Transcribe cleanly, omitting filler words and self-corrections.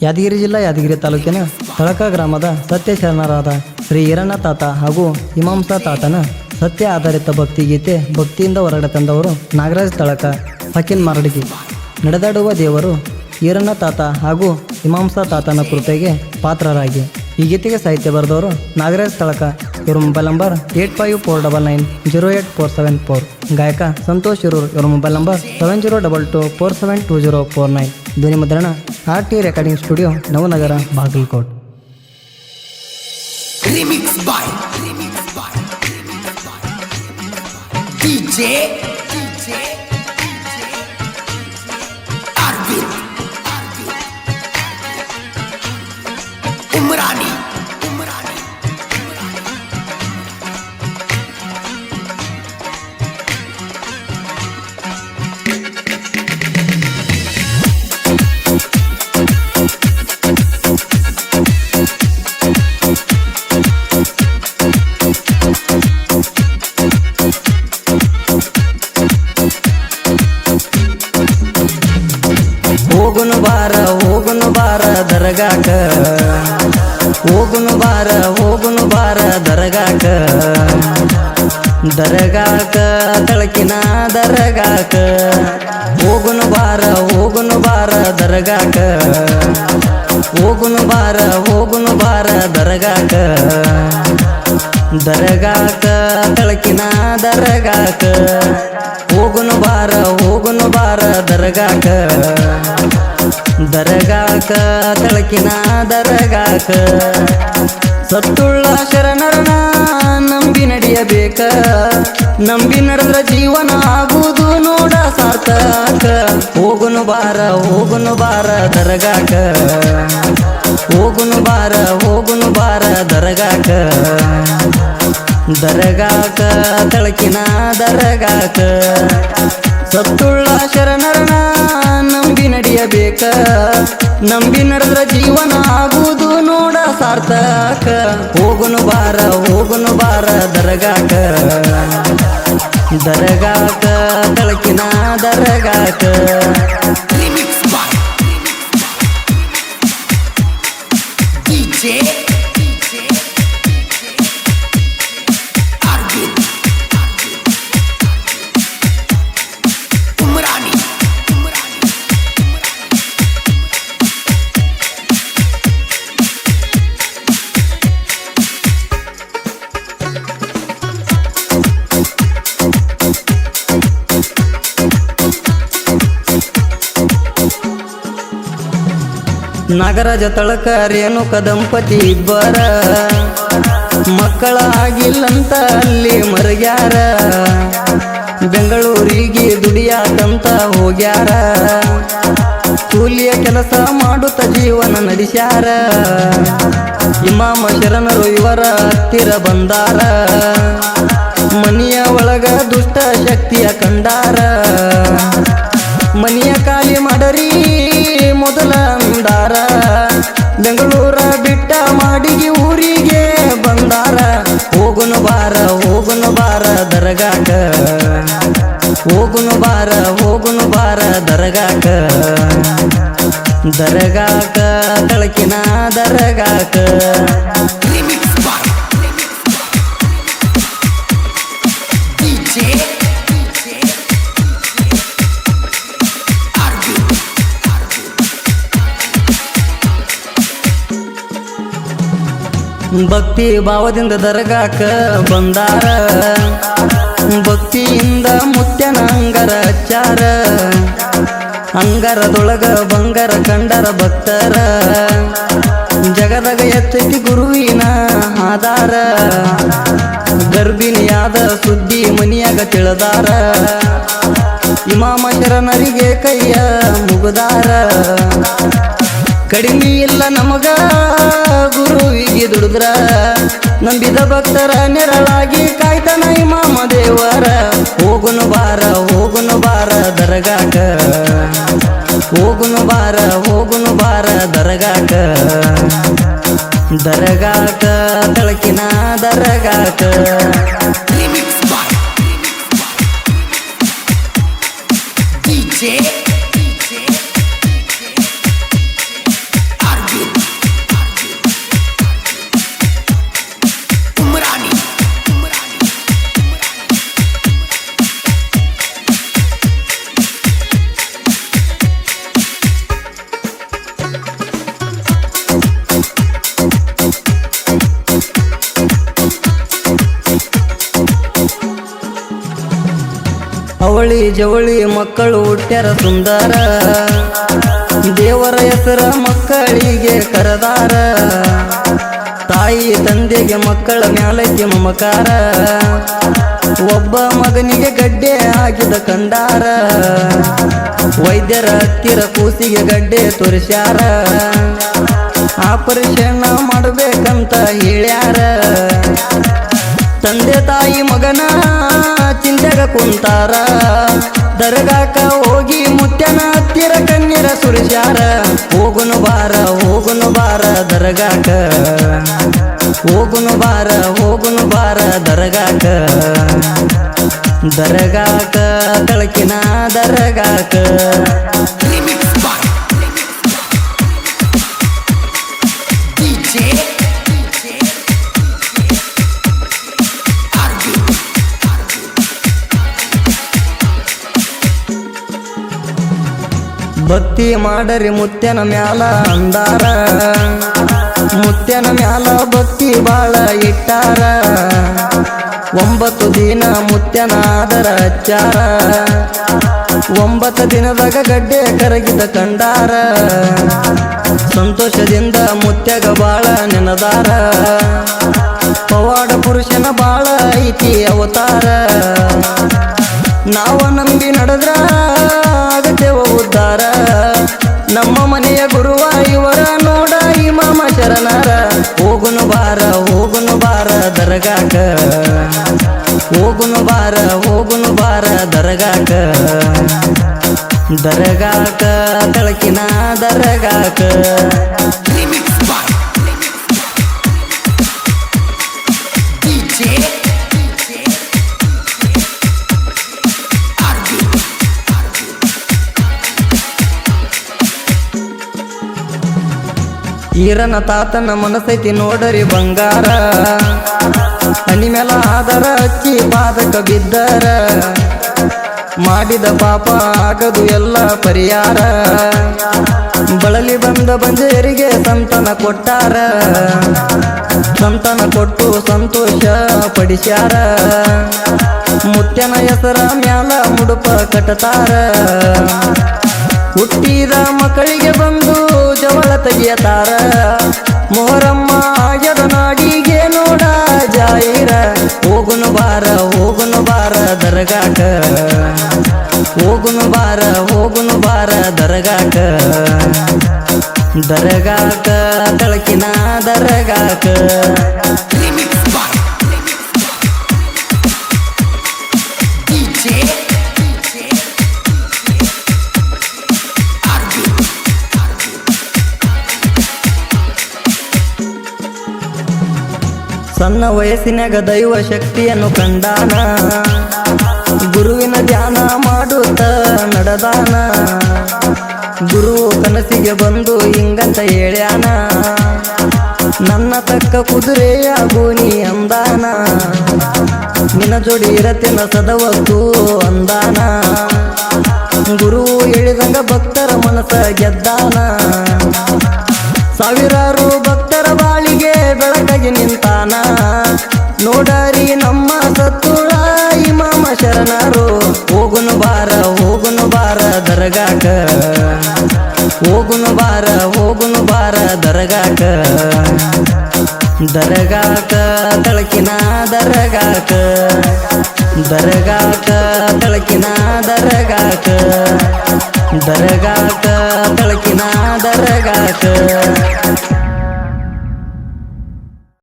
ಯಾದಗಿರಿ ಜಿಲ್ಲಾ ಯಾದಗಿರಿ ತಾಲೂಕಿನ ತಳಕ ಗ್ರಾಮದ ಸತ್ಯ ಶರಣರಾದ ಶ್ರೀ ಈರಣ್ಣ ತಾತ ಹಾಗೂ ಇಮಾಂಸ ತಾತನ ಸತ್ಯ ಆಧಾರಿತ ಭಕ್ತಿಗೀತೆ ಭಕ್ತಿಯಿಂದ ಹೊರಗಡೆ ತಂದವರು ನಾಗರಾಜ್ ತಳಕ ಫಕೀಲ್ ಮಾರಡಿಗಿ. ನಡೆದಾಡುವ ದೇವರು ಈರಣ್ಣ ತಾತ ಹಾಗೂ ಇಮಾಂಸ ತಾತನ ಕೃಪೆಗೆ ಪಾತ್ರರಾಗಿ ಈ ಗೀತೆಗೆ ಸಾಹಿತ್ಯ ಬರೆದವರು ನಾಗರಾಜ್ ತಳಕ. ಇವರ ಮೊಬೈಲ್ ನಂಬರ್ 8549908474. ಗಾಯಕ ಸಂತೋಷ್ ಇರೂರ್. ಇವರ ಮೊಬೈಲ್ ನಂಬರ್ 7022472049. ಧ್ವನಿ ಮುದ್ರಣ RT recording studio Navanagar Bagalkot. DJ उमरानी ಹೋಗುನು ಬಾರ ದರಗಾಕ, ಹೋಗುನು ಬಾರ ದರಗಾಕ, ದರಗಾಕ ತಳಕಿನ ದರಗಾಕ. ಹೋಗುನು ಬಾರ ದರಗಾಕ, ಹೋಗುನು ಬಾರ ದರಗಾಕ, ದರಗಾಕ ತಳಕಿನ ದರಗಾಕ. ಹೋಗುನು ಬಾರ ದರಗಾಕ, ದರಗಾಕ ತಳಕಿನ ದರಗಾಕ. ಸತ್ತುಳ್ಳ ಶರಣರನ ನಂಬಿ ನಡೆಯಬೇಕ, ನಂಬಿ ನಡೆದ್ರ ಜೀವನ ಆಗುವುದು ನೋಡ ಸಾರ್ಥಕ. ಹೋಗುನು ಬಾರ ದರಗಾಕ, ಹೋಗುನು ಬಾರ ದರಗಾಕ, ದರಗಾಕ ತಳಕಿನ ದರಗಾಕ. ಸತ್ತುಳ್ಳ ಶರಣರನ ನಂಬಿ ನಡೆಯಬೇಕ, ನಂಬಿ ನಡೆದ್ರ ಜೀವನ ಆಗುವುದು ನೋಡ ಸಾರ್ಥಕ. ಹೋಗುನು ಬಾರ ದರಗಾಕ, ದರಗಾಕ ತಳಕಿನ ದರಗಾಕ. DJ ನಾಗರಾಜ ತಳಕ ರೇಣುಕ ದಂಪತಿ ಇಬ್ಬರ ಮಕ್ಕಳಾಗಿಲ್ಲಂತ ಅಲ್ಲಿ ಮರಗ್ಯಾರ. ಬೆಂಗಳೂರಿಗೆ ದುಡಿಯಾಕಂತ ಹೋಗ್ಯಾರ, ಕೂಲಿಯ ಕೆಲಸ ಮಾಡುತ್ತ ಜೀವನ ನಡೆಸ್ಯಾರ. ಇಮಾಮ ಶರಣರು ಇವರ ಹತ್ತಿರ ಬಂದಾರ, ಮನೆಯ ಒಳಗ ದುಷ್ಟ ಶಕ್ತಿಯ ಕಂಡಾರ. ಮನೆಯ ಖಾಲಿ ಮಾಡರಿ ಮೊದಲ ಅಂದಾರ, ಬೆಂಗಳೂರ ಬಿಟ್ಟ ಮಾಡಿಗಿ ಊರಿಗೆ ಬಂದಾರ. ಹೋಗುನು ಬಾರ ದರಗಾಕ, ಹೋಗುನು ಬಾರ ದರಗಾಕ, ದರಗಾಕ ತಳಕಿನ ದರಗಾಕ. ಭಕ್ತಿ ಭಾವದಿಂದ ದರಗಾಕ ಬಂದಾರ, ಭಕ್ತಿಯಿಂದ ಮುತ್ಯನ ಅಂಗರ ಹಚ್ಚಾರ. ಅಂಗರದೊಳಗ ಬಂಗಾರ ಕಂಡರ ಭಕ್ತರ, ಜಗದಾಗ ಎತ್ತೈತಿ ಗುರುವಿನ ಆಧಾರ. ಗರ್ಭಿಣಿಯಾದ ಸುದ್ದಿ ಮನಿಯಾಗ ತಿಳಿದಾರ, ಇಮಾಮ ಶರಣರಿಗೆ ಕೈಯ ಮುಗದಾರ. ಕಡಿಮೆ ಇಲ್ಲ ನಮಗ ಗುರುವಿಗೆ ದುಡಿದ್ರ, ನಂಬಿದ ಭಕ್ತರ ನೆರಳಾಗಿ ಕಾಯ್ತಾನ ಇಮಾಮ ದೇವರ. ಹೋಗುನು ಬಾರ ದರಗಾಕ, ಹೋಗುನು ಬಾರ ದರಗಾಕ, ದರಗಾಕ ತಳಕಿನ ದರಗಾಕ. DJ ಅವಳಿ ಜವಳಿ ಮಕ್ಕಳು ಹುಟ್ಟ್ಯಾರ ಸುಂದರ ದೇವರ ಹೆಸರ ಮಕ್ಕಳಿಗೆ ಕರೆದಾರ ತಾಯಿ ತಂದೆಗೆ ಮಕ್ಕಳ ಮ್ಯಾಲೈತಿ ಮಮಕಾರ ಒಬ್ಬ ಮಗನಿಗೆ ಗಡ್ಡೆ ಹಾಕಿದ ಕಂಡಾರ ವೈದ್ಯರ ಹತ್ತಿರ ಕೂಸಿಗೆ ಗಡ್ಡೆ ತೋರಿಸ್ಯಾರ ಆಪರೇಷನ್ ಮಾಡಬೇಕಂತ ಹೇಳ್ಯಾರ ತಂದೆ ತಾಯಿ ಮಗನ ಚಿಂತೆಗ ಕುಂತಾರ ದರ್ಗಾಕ ಹೋಗಿ ಮುತ್ಯನ ಹತ್ತಿರ ಕಣ್ಣೀರ ಸುರಿಸ್ಯಾರ ಹೋಗುನು ಬಾರ ದರ್ಗಾಕ ಹೋಗುನು ಬಾರ ದರ್ಗಾಕ ದರ್ಗಾಕ ತಳಕಿನ ದರ್ಗಾಕ Remix by DJ Arvind. ಭಕ್ತಿ ಮಾಡರಿ ಮುತ್ಯನ ಮ್ಯಾಲ ಅಂದಾರ ಮುತ್ಯನ ಮ್ಯಾಲ ಭಕ್ತಿ ಬಾಳ ಇಟ್ಟಾರ 9 ದಿನ ಮುತ್ಯನ ಆದರ ಹಚ್ಚಾರ 9 ದಿನದಾಗ ಗಡ್ಡೆ ಕರಗಿದ ಕಂಡಾರ ಸಂತೋಷದಿಂದ ಮುತ್ಯಗ ಬಾಳ ನೆನದಾರ ಪವಾಡ ಪುರುಷನ ಬಾಳ ಐತಿ ಅವತಾರ ನಾವ ನಂಬಿ ನಡೆದ್ರ ಆಗತೇವ ಉದ್ಧಾರ ನಮ್ಮ ಮನೆಯ ಗುರುವ ಇವರ ನೋಡ ಇಮಾಮ ಶರಣರ ಹೋಗುನು ಬಾರ ದರ್ಗಾಕ ಹೋಗುನು ಬಾರ ದರ್ಗಾಕ ದರ್ಗಾಕ ತಳಕಿನ ದರ್ಗಾಕ Remix by DJ Arvind. ಈರನ ತಾತನ ಮನಸೈತಿ ನೋಡರಿ ಬಂಗಾರ ಹನಿ ಮೇಲ ಆದರ ಹಚ್ಚಿ ಪಾದಕ ಬಿದ್ದರ ಮಾಡಿದ ಪಾಪ ಆಗದು ಎಲ್ಲ ಪರಿಹಾರ ಬಳಲಿ ಬಂದ ಬಂಜೇರಿಗೆ ಸಂತಾನ ಕೊಟ್ಟಾರ ಸಂತಾನ ಕೊಟ್ಟು ಸಂತೋಷ ಪಡಿಸ್ಯಾರ ಮುತ್ಯನ ಹೆಸರ ಮ್ಯಾಲ ಮುಡುಪ ಕಟ್ಟತಾರ ಹುಟ್ಟಿದ ಮಕ್ಕಳಿಗೆ ಬಂದು ಜವಳ ತೆಗಿಯತಾರ ಮೊಹರಮ್ಮ ಆಗ್ಯದ ನಾಡಿಗೆ ನೋಡ ಜಾಯಿರ ಹೋಗುನು ಬಾರ ದರ್ಗಾಕ ಹೋಗುನು ಬಾರ ದರ್ಗಾಕ ದರ್ಗಾಕ ತಳಕಿನ ದರ್ಗಾಕ Remix by DJ Arvind. ಸಣ್ಣ ವಯಸ್ಸಿನಾಗ ದೈವ ಶಕ್ತಿಯನ್ನು ಕಂಡಾನ ಗುರುವಿನ ಧ್ಯಾನ ಮಾಡುತ್ತ ನಡೆದಾನ ಗುರು ಕನಸಿಗೆ ಬಂದು ಹಿಂಗಂತ ಹೇಳ್ಯಾನ ನನ್ನ ತಕ್ಕ ಕುದುರೆಯ ಗೋನಿ ಅಂದಾನ ನಿನ್ನ ಜೋಡಿ ಇರತೇನ ಸದವತ್ತು ಅಂದಾನ ಗುರು ಹೇಳಿದಂಗ ಭಕ್ತರ ಮನಸ ಗೆದ್ದಾನ ಸಾವಿರಾರು ಭಕ್ತರ ಬಾಳಿಗೆ ಬೆಳಕಾಗಿ ನಿಂತಾನ ನೋಡರಿ ನಮ್ಮ ಸತ್ತುಳ ಇಮಾಮ ಶರಣರು ಹೋಗುನು ಬಾರ ದರ್ಗಾಕ ಹೋಗುನು ಬಾರ ದರ್ಗಾಕ ದರ್ಗಾಕ ತಳಕಿನ ದರ್ಗಾಕ ದರ್ಗಾಕ ತಳಕಿನ ದರ್ಗಾಕ ದರ್ಗಾಕ ತಳಕಿನ ದರ್ಗಾಕ